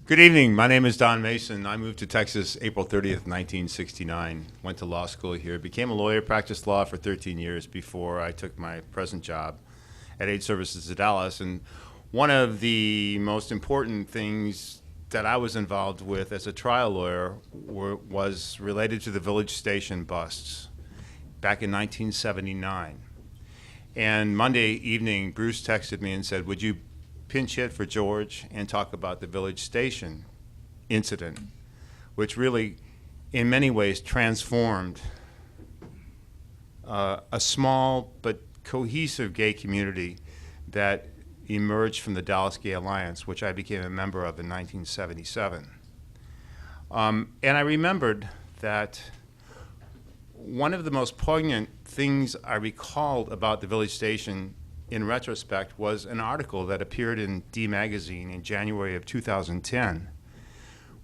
Good evening. My name is Don Mason. I moved to Texas April 30th, 1969. Went to law school here. Became a lawyer, practiced law for 13 years before I took my present job at Aid Services of Dallas. And one of the most important things that I was involved with as a trial lawyer was related to the Village Station busts back in 1979. And Monday evening, Bruce texted me and said, would you pinch hit for George and talk about the Village Station incident, which really, in many ways, transformed a small but cohesive gay community that emerged from the Dallas Gay Alliance, which I became a member of in 1977. And I remembered that one of the most poignant things I recalled about the Village Station in retrospect was an article that appeared in D Magazine in January of 2010,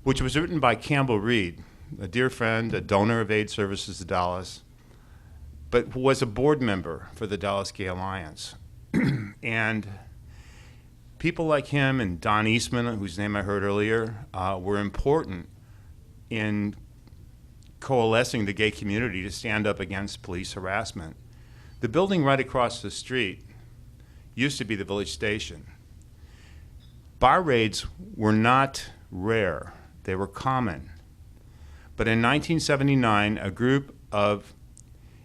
which was written by Campbell Reed, a dear friend, a donor of Aid Services to Dallas, but who was a board member for the Dallas Gay Alliance. And people like him and Don Eastman, whose name I heard earlier, were important in coalescing the gay community to stand up against police harassment. The building right across the street used to be the Village Station. Bar raids were not rare, they were common. But in 1979, a group of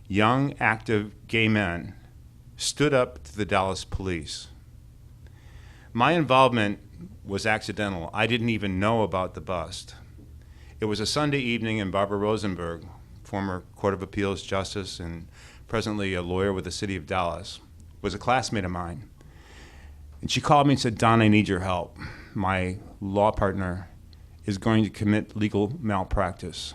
young, active gay men stood up to the Dallas police. My involvement was accidental. I didn't even know about the bust. It was a Sunday evening, and Barbara Rosenberg, former Court of Appeals justice and presently a lawyer with the city of Dallas, was a classmate of mine. And she called me and said, Don, I need your help. My law partner is going to commit legal malpractice.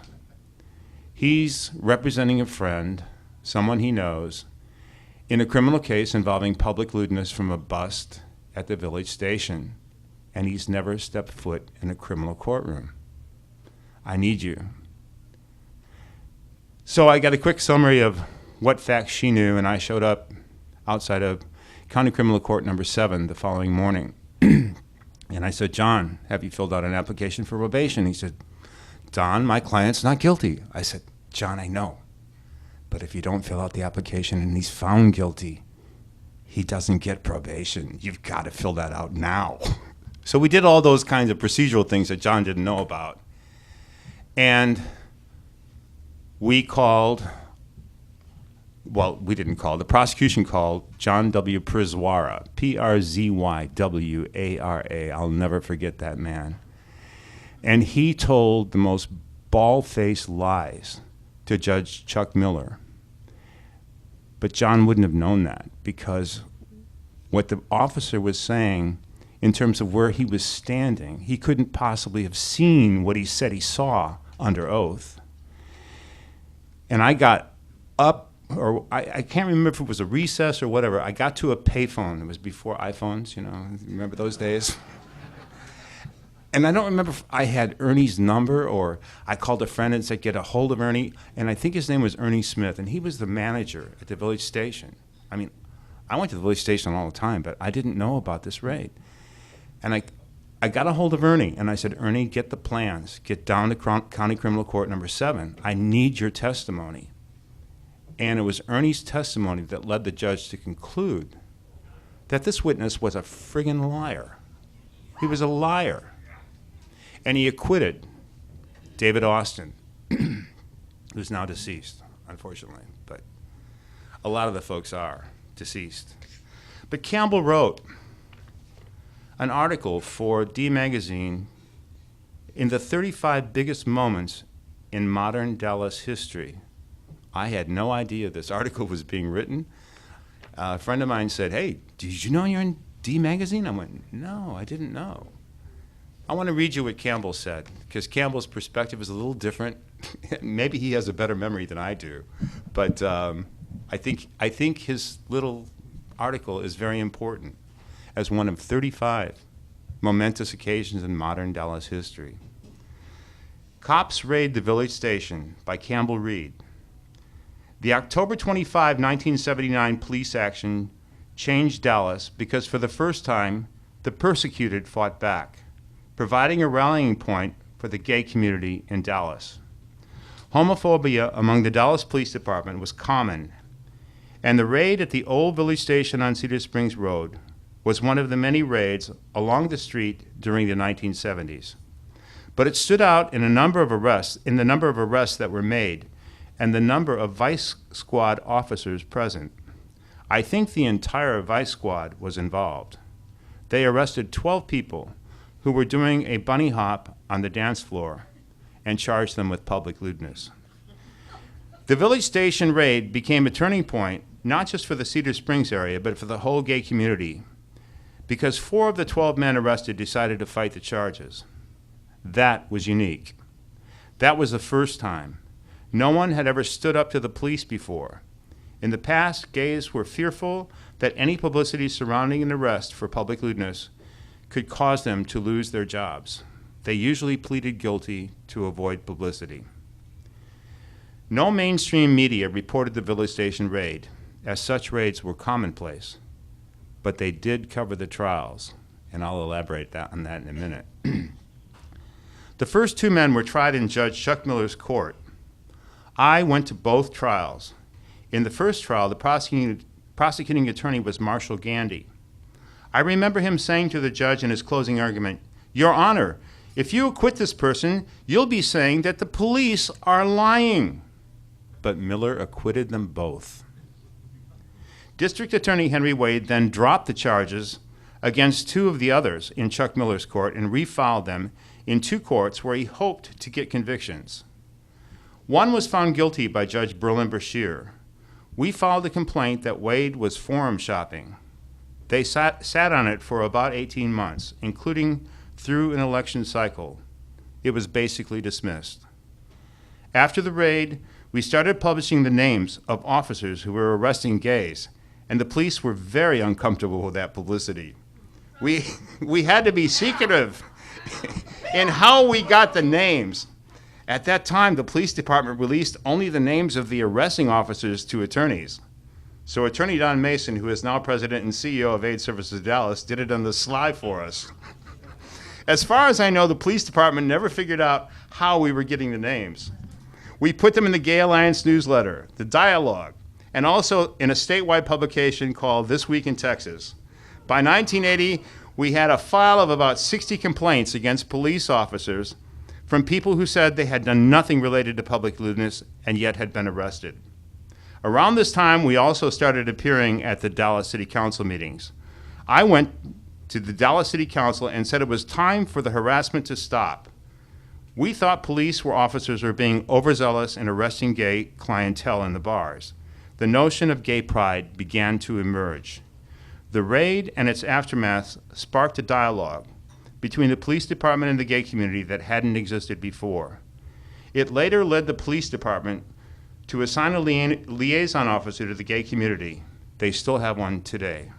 He's representing a friend, someone he knows, in a criminal case involving public lewdness from a bust at the Village Station, and he's never stepped foot in a criminal courtroom. I need you. So I got a quick summary of what facts she knew, and I showed up outside of County Criminal Court number 7 the following morning. And I said, John, have you filled out an application for probation? He said, Don, my client's not guilty. I said, John, I know. But if you don't fill out the application and he's found guilty, he doesn't get probation. You've got to fill that out now. So we did all those kinds of procedural things that John didn't know about. And we called, well, we didn't call, the prosecution called John W. Przywara, P-R-Z-Y-W-A-R-A. I'll never forget that man. And he told the most bald-faced lies to Judge Chuck Miller. But John wouldn't have known that, because what the officer was saying in terms of where he was standing, he couldn't possibly have seen what he said he saw under oath. And I got up, or I can't remember if it was a recess or whatever. I got to a payphone. It was before iPhones, you know, remember those days? And I don't remember if I had Ernie's number or I called a friend and said, get a hold of Ernie. And I think his name was Ernie Smith, and he was the manager at the Village Station. I mean, I went to the Village Station all the time, but I didn't know about this raid. And I got a hold of Ernie, and I said, Ernie, get the plans. Get down to County Criminal Court number 7. I need your testimony. And it was Ernie's testimony that led the judge to conclude that this witness was a friggin' liar. He was a liar. And he acquitted David Austin, who's now deceased, unfortunately. But a lot of the folks are deceased. But Campbell wrote an article for D Magazine in the 35 biggest moments in modern Dallas history. I had no idea this article was being written. A friend of mine said, hey, did you know you're in D Magazine? I went, no, I didn't know. I want to read you what Campbell said, because Campbell's perspective is a little different. Maybe he has a better memory than I do. But I think his little article is very important as one of 35 momentous occasions in modern Dallas history. Cops Raid the Village Station by Campbell Reed. The October 25, 1979 police action changed Dallas because for the first time, the persecuted fought back. providing a rallying point for the gay community in Dallas. Homophobia among the Dallas Police Department was common, and the raid at the old village station on Cedar Springs Road was one of the many raids along the street during the 1970s. But it stood out in the number of arrests that were made and the number of Vice Squad officers present. I think the entire Vice Squad was involved. They arrested 12 people who were doing a bunny hop on the dance floor and charged them with public lewdness. The village station raid became a turning point, not just for the Cedar Springs area, but for the whole gay community, because 4 of the 12 men arrested decided to fight the charges. That was unique. That was the first time. No one had ever stood up to the police before. In the past, gays were fearful that any publicity surrounding an arrest for public lewdness could cause them to lose their jobs. They usually pleaded guilty to avoid publicity. No mainstream media reported the village station raid, as such raids were commonplace, but they did cover the trials, and I'll elaborate on that in a minute. The first 2 men were tried in Judge Chuck Miller's court. I went to both trials. In the first trial, the prosecuting attorney was Marshall Gandy. I remember him saying to the judge in his closing argument, "Your Honor, if you acquit this person, you'll be saying that the police are lying." But Miller acquitted them both. District Attorney Henry Wade then dropped the charges against 2 of the others in Chuck Miller's court and refiled them in 2 courts where he hoped to get convictions. One was found guilty by Judge Berlin Brashear. We filed a complaint that Wade was forum shopping. They sat on it for about 18 months, including through an election cycle. It was basically dismissed. After the raid, we started publishing the names of officers who were arresting gays, and the police were very uncomfortable with that publicity. We had to be secretive in how we got the names. At that time, the police department released only the names of the arresting officers to attorneys. So Attorney Don Mason, who is now president and CEO of AIDS Services Dallas, did it on the sly for us. As far as I know, the police department never figured out how we were getting the names. We put them in the Gay Alliance newsletter, the Dialogue, and also in a statewide publication called This Week in Texas. By 1980, we had a file of about 60 complaints against police officers from people who said they had done nothing related to public lewdness and yet had been arrested. Around this time, we also started appearing at the Dallas City Council meetings. I went to the Dallas City Council and said it was time for the harassment to stop. We thought police officers were being overzealous in arresting gay clientele in the bars. The notion of gay pride began to emerge. The raid and its aftermath sparked a dialogue between the police department and the gay community that hadn't existed before. It later led the police department to assign a liaison officer to the gay community. They still have one today.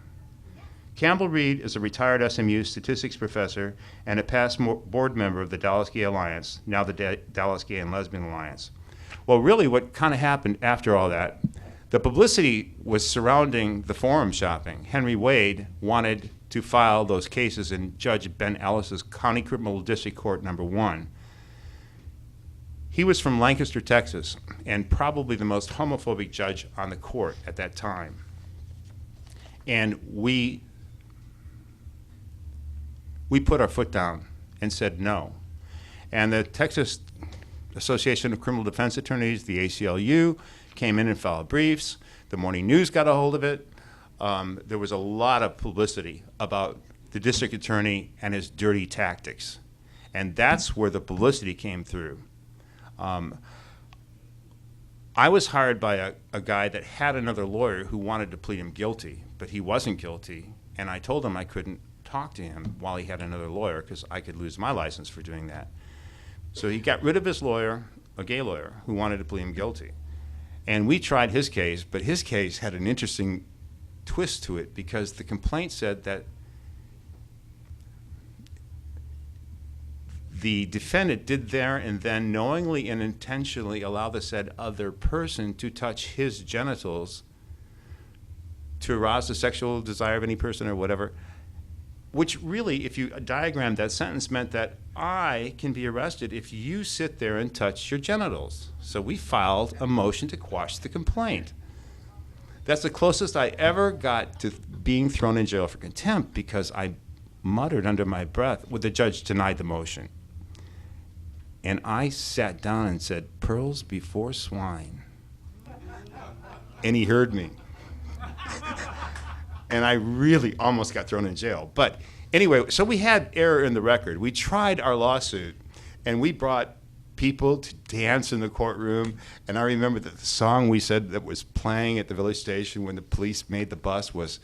Campbell Reed is a retired SMU statistics professor and a past board member of the Dallas Gay Alliance, now the Dallas Gay and Lesbian Alliance. Well, really what kind of happened after all that, the publicity was surrounding the forum shopping. Henry Wade wanted to file those cases in Judge Ben Ellis's County Criminal District Court number 1. He was from Lancaster, Texas, and probably the most homophobic judge on the court at that time. And we put our foot down and said no. And the Texas Association of Criminal Defense Attorneys, the ACLU, came in and filed briefs. The Morning News got a hold of it. There was a lot of publicity about the district attorney and his dirty tactics. And that's where the publicity came through. I was hired by a guy that had another lawyer who wanted to plead him guilty, but he wasn't guilty. And I told him I couldn't talk to him while he had another lawyer because I could lose my license for doing that. So he got rid of his lawyer, a gay lawyer, who wanted to plead him guilty. And we tried his case, but his case had an interesting twist to it because the complaint said that the defendant did there and then knowingly and intentionally allow the said other person to touch his genitals to arouse the sexual desire of any person or whatever. which really, if you diagram that sentence, meant that I can be arrested if you sit there and touch your genitals. So we filed a motion to quash the complaint. That's the closest I ever got to being thrown in jail for contempt, because I muttered under my breath, well, the judge denied the motion. And I sat down and said, "Pearls before swine." And he heard me. And I really almost got thrown in jail. But anyway, so we had error in the record. We tried our lawsuit, and we brought people to dance in the courtroom. And I remember that the song we said that was playing at the village station when the police made the bus was,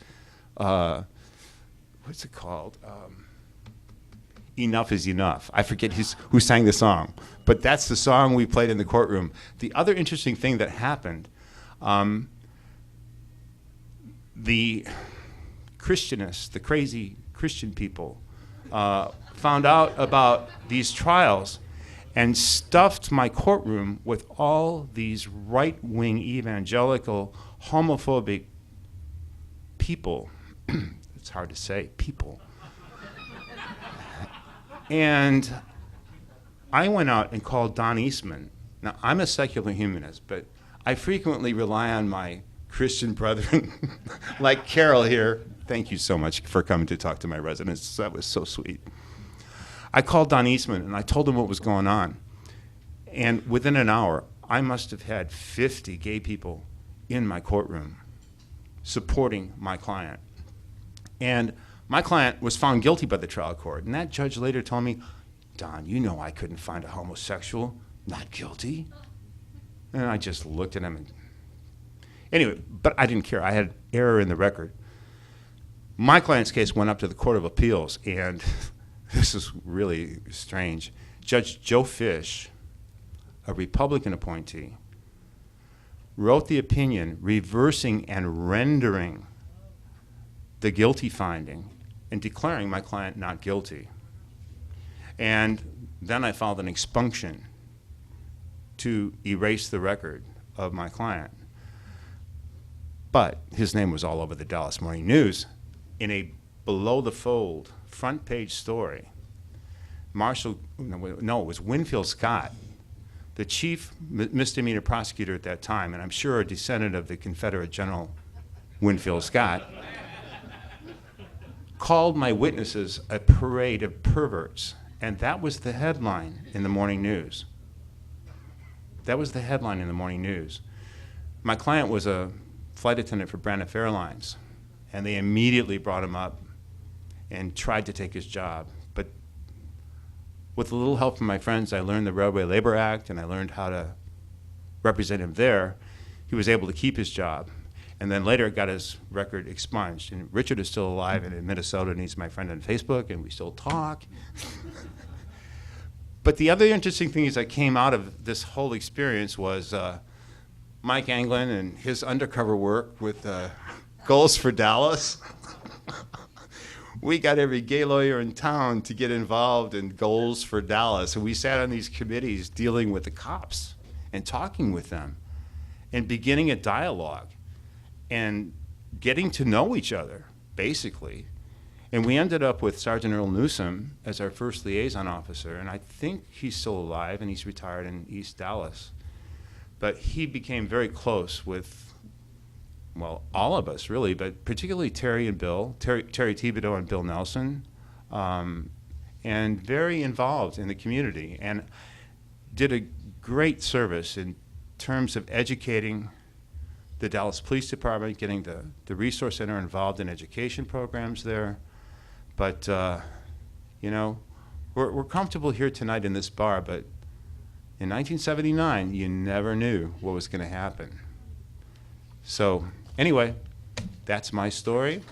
what's it called? Enough is Enough. I forget who sang the song, but that's the song we played in the courtroom. The other interesting thing that happened, the Christianists, the crazy Christian people, found out about these trials and stuffed my courtroom with all these right-wing evangelical homophobic people. It's hard to say, people. And I went out and called Don Eastman. Now, I'm a secular humanist, but I frequently rely on my Christian brethren, like Carol here. Thank you so much for coming to talk to my residents. That was so sweet. I called Don Eastman, and I told him what was going on. And within an hour, I must have had 50 gay people in my courtroom supporting my client. And my client was found guilty by the trial court, and that judge later told me, "Don, you know I couldn't find a homosexual not guilty." And I just looked at him and anyway, but I didn't care. I had error in the record. My client's case went up to the Court of Appeals, and this is really strange. Judge Joe Fish, a Republican appointee, wrote the opinion reversing and rendering the guilty finding and declaring my client not guilty. And then I filed an expunction to erase the record of my client. But his name was all over the Dallas Morning News in a below-the-fold front page story. It was Winfield Scott, the chief misdemeanor prosecutor at that time, and I'm sure a descendant of the Confederate General Winfield Scott, called my witnesses a parade of perverts. And that was the headline in the morning news. That was the headline in the morning news. My client was a flight attendant for Braniff Airlines, and they immediately brought him up and tried to take his job. But with a little help from my friends, I learned the Railway Labor Act, and I learned how to represent him there. He was able to keep his job. And then later got his record expunged. And Richard is still alive and in Minnesota, and he's my friend on Facebook, and we still talk. But the other interesting thing is that came out of this whole experience was Mike Anglin and his undercover work with Goals for Dallas. We got every gay lawyer in town to get involved in Goals for Dallas. And we sat on these committees dealing with the cops and talking with them and beginning a dialogue and getting to know each other, basically. And we ended up with Sergeant Earl Newsom as our first liaison officer, and I think he's still alive and he's retired in East Dallas. But he became very close with, well, all of us really, but particularly Terry and Bill, Terry Thibodeau and Bill Nelson, and very involved in the community, and did a great service in terms of educating the Dallas Police Department, getting the Resource Center involved in education programs there. But, you know, we're comfortable here tonight in this bar, but in 1979, you never knew what was going to happen. So anyway, that's my story.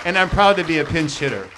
And I'm proud to be a pinch hitter.